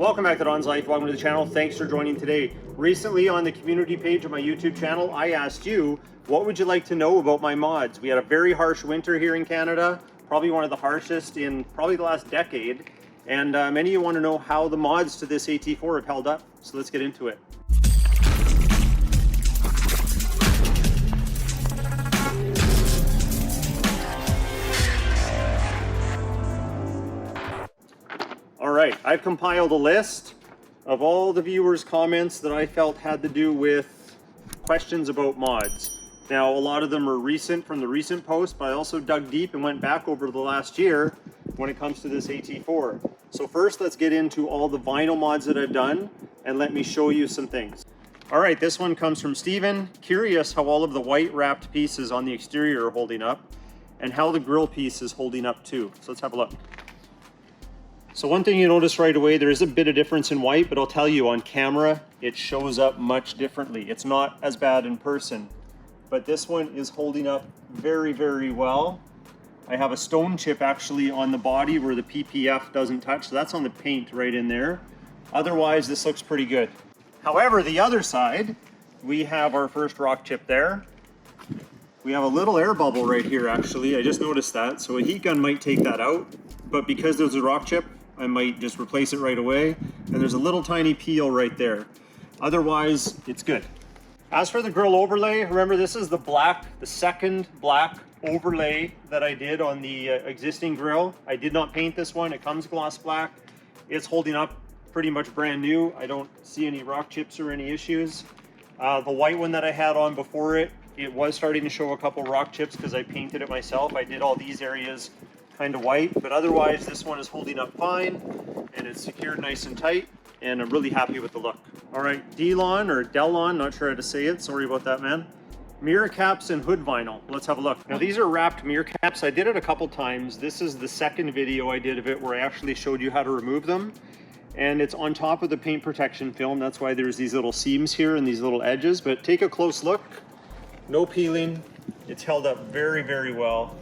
Welcome back to Don's Life. Welcome to the channel. Thanks for joining today. Recently on the community page of my YouTube channel, I asked you, what would you like to know about my mods? We had a very harsh winter here in Canada, probably one of the harshest in probably the last decade. And many of you want to know how the mods to this AT4 have held up. So let's get into it. All right, I've compiled a list of all the viewers' comments that I felt had to do with questions about mods. Now, a lot of them are recent from the recent post, but I also dug deep and went back over the last year when it comes to this AT4. So first, let's get into all the vinyl mods that I've done and let me show you some things. All right, this one comes from Steven. Curious how all of the white wrapped pieces on the exterior are holding up and how the grille piece is holding up too. So let's have a look. So one thing you notice right away, there is a bit of difference in white, but I'll tell you on camera, it shows up much differently. It's not as bad in person, but this one is holding up very, very well. I have a stone chip actually on the body where the PPF doesn't touch, so that's on the paint right in there. Otherwise, this looks pretty good. However, the other side, we have our first rock chip there. We have a little air bubble right here actually, I just noticed that, so a heat gun might take that out, but because there's a rock chip, I might just replace it right away. And there's a little tiny peel right there. Otherwise, it's good. As for the grille overlay, remember this is the black, the second black overlay that I did on the existing grille. I did not paint this one, it comes gloss black. It's holding up pretty much brand new. I don't see any rock chips or any issues. The white one that I had on before it was starting to show a couple rock chips because I painted it myself. I did all these areas kind of white, but otherwise this one is holding up fine and it's secured nice and tight, and I'm really happy with the look. All right, Delon or Delon, not sure how to say it, sorry about that, man. Mirror caps and hood vinyl, let's have a look. Now these are wrapped mirror caps. I did it a couple times. This is the second video I did of it where I actually showed you how to remove them, and it's on top of the paint protection film. That's why there's these little seams here and these little edges, but take a close look. No peeling, it's held up very, very well,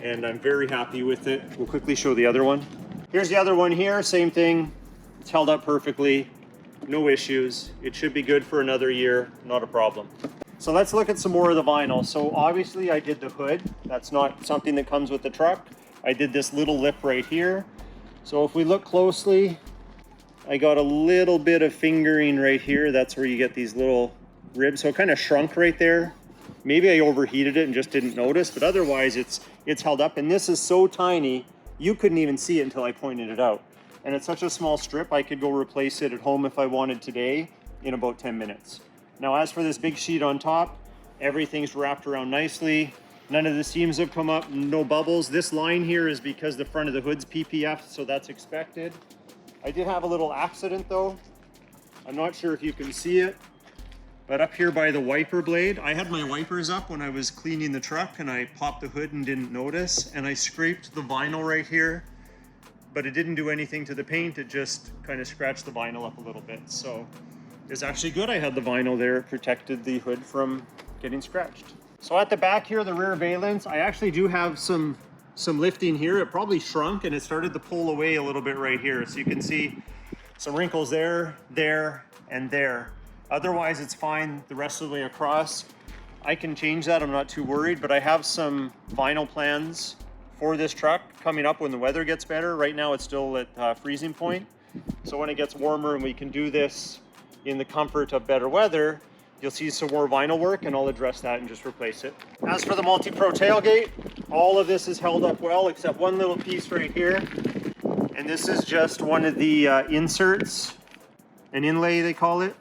and I'm very happy with it. We'll quickly show the other one. Here's the other one here, same thing. It's held up perfectly, no issues. It should be good for another year, not a problem. So let's look at some more of the vinyl. So obviously I did the hood. That's not something that comes with the truck. I did this little lip right here. So if we look closely, I got a little bit of fingering right here. That's where you get these little ribs. So it kind of shrunk right there. Maybe I overheated it and just didn't notice, but otherwise it's held up. And this is so tiny, you couldn't even see it until I pointed it out. And it's such a small strip, I could go replace it at home if I wanted today in about 10 minutes. Now, as for this big sheet on top, everything's wrapped around nicely. None of the seams have come up, no bubbles. This line here is because the front of the hood's PPF, so that's expected. I did have a little accident though. I'm not sure if you can see it, but up here by the wiper blade, I had my wipers up when I was cleaning the truck and I popped the hood and didn't notice, and I scraped the vinyl right here, but it didn't do anything to the paint. It just kind of scratched the vinyl up a little bit. So it's actually good I had the vinyl there. It protected the hood from getting scratched. So at the back here, the rear valence, I actually do have some lifting here. It probably shrunk and it started to pull away a little bit right here. So you can see some wrinkles there, there, and there. Otherwise, it's fine the rest of the way across. I can change that, I'm not too worried, but I have some vinyl plans for this truck coming up when the weather gets better. Right now, it's still at freezing point. So when it gets warmer and we can do this in the comfort of better weather, you'll see some more vinyl work and I'll address that and just replace it. As for the multi-pro tailgate, all of this is held up well except one little piece right here. And this is just one of the inserts, an inlay they call it.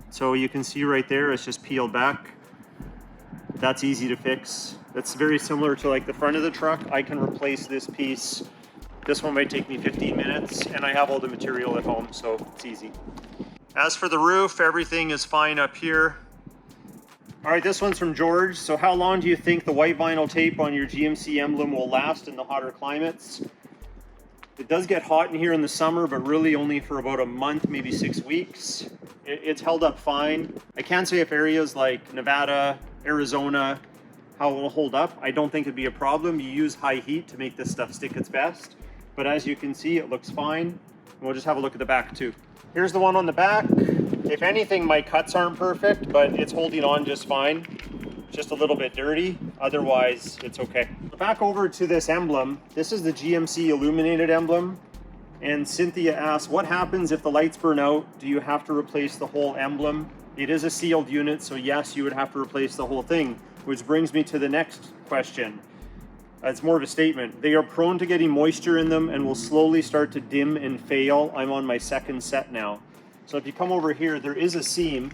So you can see right there, it's just peeled back. That's easy to fix. That's very similar to like the front of the truck. I can replace this piece. This one might take me 15 minutes and I have all the material at home, so it's easy. As for the roof, everything is fine up here. All right, this one's from George. So how long do you think the white vinyl tape on your GMC emblem will last in the hotter climates? It does get hot in here in the summer, but really only for about a month, maybe 6 weeks. It's held up fine. I can't say if areas like Nevada, Arizona, how it will hold up. I don't think it'd be a problem. You use high heat to make this stuff stick its best. But as you can see, it looks fine. we'll just have a look at the back too. Here's the one on the back. If anything, my cuts aren't perfect, but it's holding on just fine. Just a little bit dirty, otherwise it's okay. Back over to this emblem. This is the GMC illuminated emblem. And Cynthia asks, what happens if the lights burn out? Do you have to replace the whole emblem? It is a sealed unit, so yes, you would have to replace the whole thing, which brings me to the next question. It's more of a statement. They are prone to getting moisture in them and will slowly start to dim and fail. I'm on my second set now. So if you come over here, there is a seam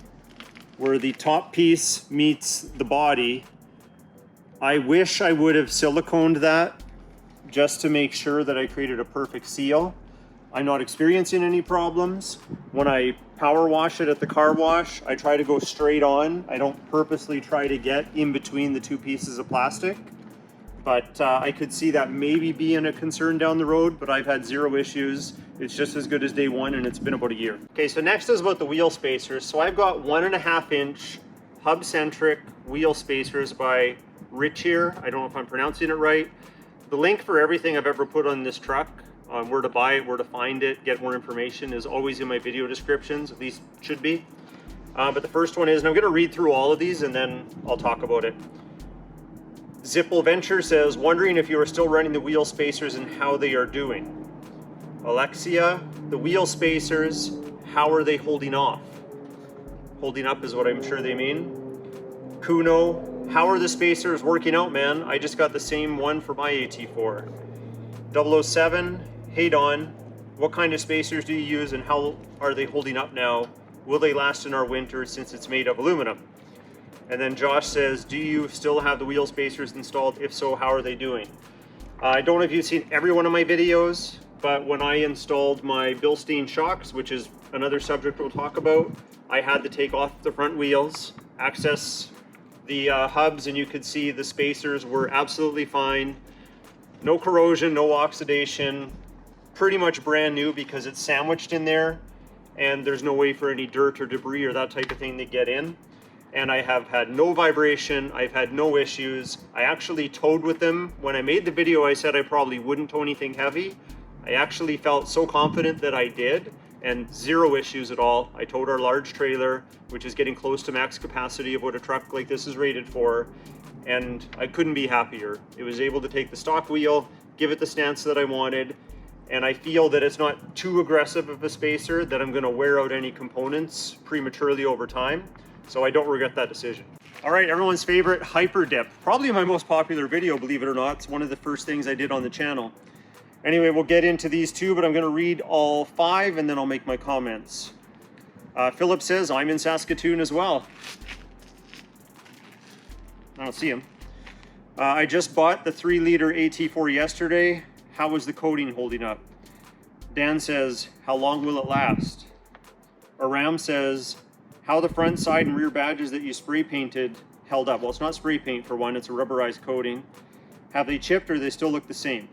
where the top piece meets the body. I wish I would have siliconed that just to make sure that I created a perfect seal. I'm not experiencing any problems. When I power wash it at the car wash, I try to go straight on. I don't purposely try to get in between the two pieces of plastic. But I could see that maybe being a concern down the road, but I've had zero issues. It's just as good as day one, and it's been about a year. Okay, so next is about the wheel spacers. So I've got 1.5 inch hub-centric wheel spacers by Richier. I don't know if I'm pronouncing it right. The link for everything I've ever put on this truck, where to buy it, where to find it, get more information, is always in my video descriptions, at least should be. But the first one is, and I'm gonna read through all of these and then I'll talk about it. Zipple Venture says, wondering if you are still running the wheel spacers and how they are doing. Alexia, the wheel spacers, how are they holding off? Holding up is what I'm sure they mean. Kuno, how are the spacers working out, man? I just got the same one for my AT4. 007, hey Don, what kind of spacers do you use and how are they holding up now? Will they last in our winter since it's made of aluminum? And then Josh says, do you still have the wheel spacers installed? If so, how are they doing? I don't know if you've seen every one of my videos, but when I installed my Bilstein shocks, which is another subject we'll talk about, I had to take off the front wheels, access the hubs, and you could see the spacers were absolutely fine. No corrosion, no oxidation, pretty much brand new because it's sandwiched in there and there's no way for any dirt or debris or that type of thing to get in. And I have had no vibration, I've had no issues. I actually towed with them. When I made the video, I said I probably wouldn't tow anything heavy. I actually felt so confident that I did, and zero issues at all. I towed our large trailer, which is getting close to max capacity of what a truck like this is rated for, and I couldn't be happier. It was able to take the stock wheel, give it the stance that I wanted, and I feel that it's not too aggressive of a spacer that I'm gonna wear out any components prematurely over time. So I don't regret that decision. All right, everyone's favorite hyper dip. Probably my most popular video, believe it or not. It's one of the first things I did on the channel. Anyway, we'll get into these two, but I'm gonna read all 5 and then I'll make my comments. Philip says, I'm in Saskatoon as well. I don't see him. I just bought the 3-liter AT4 yesterday. How was the coating holding up? Dan says, how long will it last? Aram says, how the front, side, and rear badges that you spray painted held up. Well, it's not spray paint for one, it's a rubberized coating. Have they chipped or do they still look the same?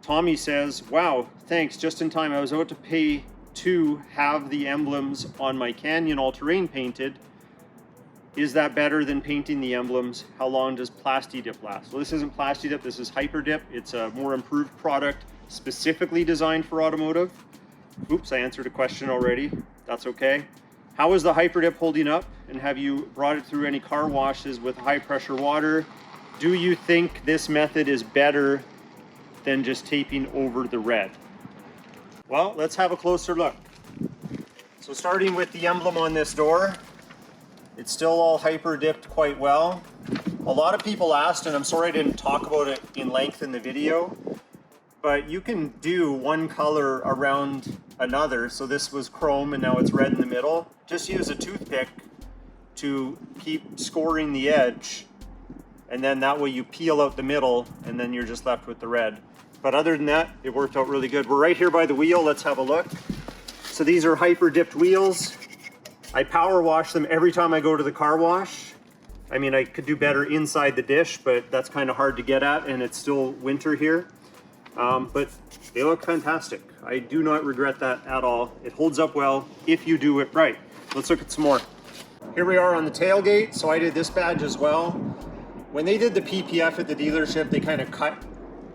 Tommy says, wow, thanks, just in time. I was about to pay to have the emblems on my Canyon all-terrain painted. Is that better than painting the emblems? How long does Plasti-Dip last? Well, this isn't Plasti-Dip, this is Hyper-Dip. It's a more improved product specifically designed for automotive. Oops, I answered a question already. That's okay. How is the Hyper-Dip holding up? And have you brought it through any car washes with high pressure water? Do you think this method is better than just taping over the red? Well, let's have a closer look. So starting with the emblem on this door, it's still all hyper-dipped quite well. A lot of people asked, and I'm sorry I didn't talk about it in length in the video, but you can do one color around another. So this was chrome and now it's red in the middle. Just use a toothpick to keep scoring the edge, and then that way you peel out the middle and then you're just left with the red. But other than that, it worked out really good. We're right here by the wheel. Let's have a look. So these are hyper dipped wheels. I power wash them every time I go to the car wash. I mean, I could do better inside the dish, but that's kind of hard to get at, and it's still winter here. But they look fantastic. I do not regret that at all. It holds up well if you do it right. Let's look at some more. Here we are on the tailgate. So I did this badge as well. When they did the PPF at the dealership, they kind of cut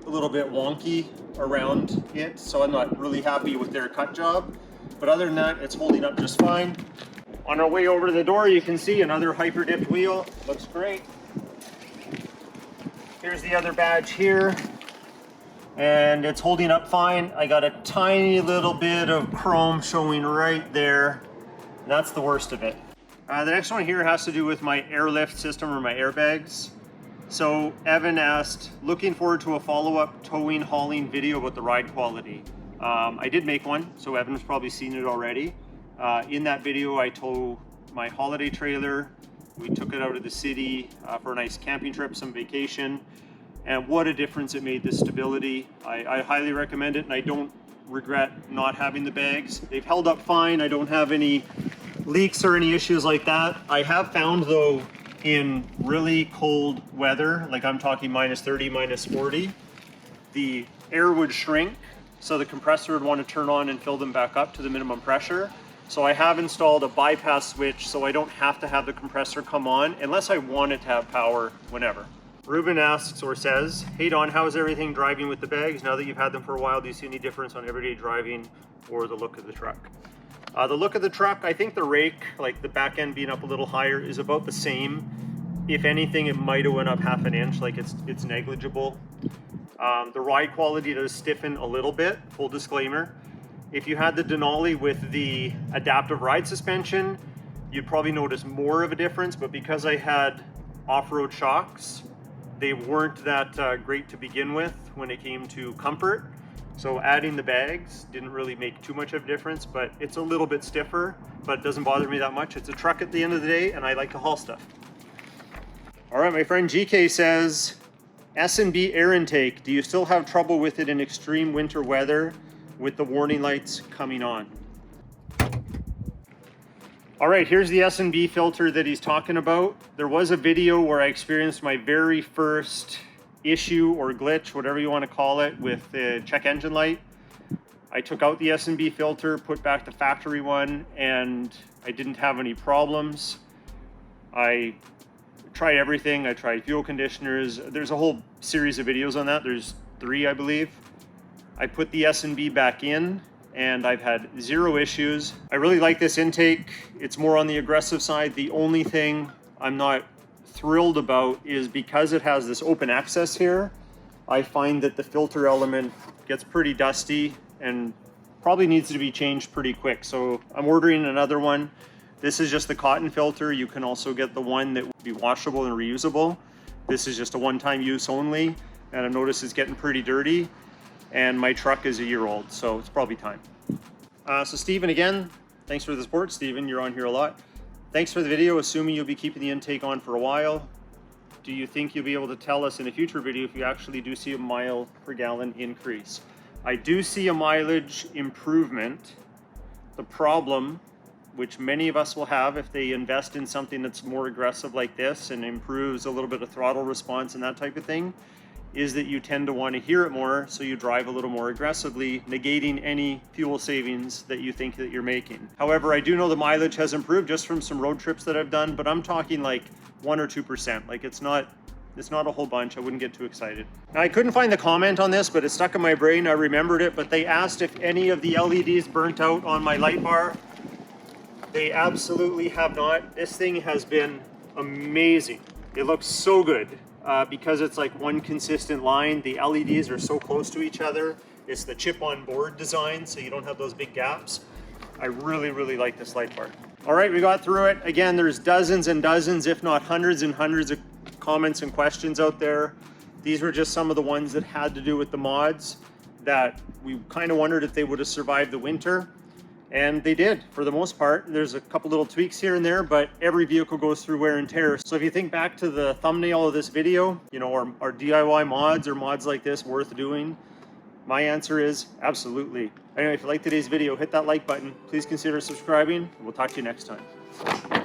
a little bit wonky. around it, so I'm not really happy with their cut job. But other than that, it's holding up just fine. On our way over to the door, you can see another hyper dipped wheel. Looks great. Here's the other badge here, and it's holding up fine. I got a tiny little bit of chrome showing right there. That's the worst of it. The next one here has to do with my airlift system or my airbags. So Evan asked, looking forward to a follow-up towing hauling video about the ride quality. I did make one, so Evan's probably seen it already. In that video, I tow my holiday trailer. We took it out of the city for a nice camping trip, some vacation, and what a difference it made the stability. I highly recommend it, and I don't regret not having the bags. They've held up fine. I don't have any leaks or any issues like that. I have found though, in really cold weather, like I'm talking minus 30, minus 40, the air would shrink, so the compressor would want to turn on and fill them back up to the minimum pressure. So I have installed a bypass switch so I don't have to have the compressor come on unless I want it to have power whenever. Ruben asks or says, hey Don, how is everything driving with the bags? Now that you've had them for a while, do you see any difference on everyday driving or the look of the truck? The look of the truck, I think the rake, like the back end being up a little higher, is about the same. If anything, it might have went up half an inch, like it's negligible. The ride quality does stiffen a little bit, full disclaimer. If you had the Denali with the adaptive ride suspension, you'd probably notice more of a difference, but because I had off-road shocks, they weren't that great to begin with when it came to comfort. So adding the bags didn't really make too much of a difference, but it's a little bit stiffer, but it doesn't bother me that much. It's a truck at the end of the day, and I like to haul stuff. All right, my friend GK says, S&B air intake, do you still have trouble with it in extreme winter weather with the warning lights coming on? All right, here's the S&B filter that he's talking about. There was a video where I experienced my very first issue or glitch, whatever you want to call it, with the check engine light. I took out the S&B filter, put back the factory one, and I didn't have any problems. I tried everything. I tried fuel conditioners. There's a whole series of videos on that. There's 3, I believe. I put the S&B back in, and I've had 0 issues. I really like this intake. It's more on the aggressive side. The only thing I'm not thrilled about is because it has this open access here, I find that the filter element gets pretty dusty and probably needs to be changed pretty quick. So I'm ordering another one. This is just the cotton filter. You can also get the one that would be washable and reusable. This is just a one-time use only, and I've noticed it's getting pretty dirty, and my truck is a year old, so it's probably time. So Stephen, again, thanks for the support. Stephen, you're on here a lot. Thanks for the video. Assuming you'll be keeping the intake on for a while, do you think you'll be able to tell us in a future video if you actually do see a mile per gallon increase? I do see a mileage improvement. The problem, which many of us will have if they invest in something that's more aggressive like this and improves a little bit of throttle response and that type of thing, is that you tend to want to hear it more, so you drive a little more aggressively, negating any fuel savings that you think that you're making. However, I do know the mileage has improved just from some road trips that I've done, but I'm talking like 1 or 2%. Like it's not a whole bunch. I wouldn't get too excited. Now, I couldn't find the comment on this, but it stuck in my brain. I remembered it, but they asked if any of the LEDs burnt out on my light bar. They absolutely have not. This thing has been amazing. It looks so good. Because it's like one consistent line, the LEDs are so close to each other. It's the chip on board design, so you don't have those big gaps. I really, really like this light bar. All right, we got through it. Again, there's dozens and dozens, if not hundreds and hundreds of comments and questions out there. These were just some of the ones that had to do with the mods that we kind of wondered if they would have survived the winter. And they did, for the most part. There's a couple little tweaks here and there, but every vehicle goes through wear and tear. So if you think back to the thumbnail of this video, you know, are DIY mods or mods like this worth doing? My answer is absolutely. Anyway, if you liked today's video, hit that like button. Please consider subscribing. We'll talk to you next time.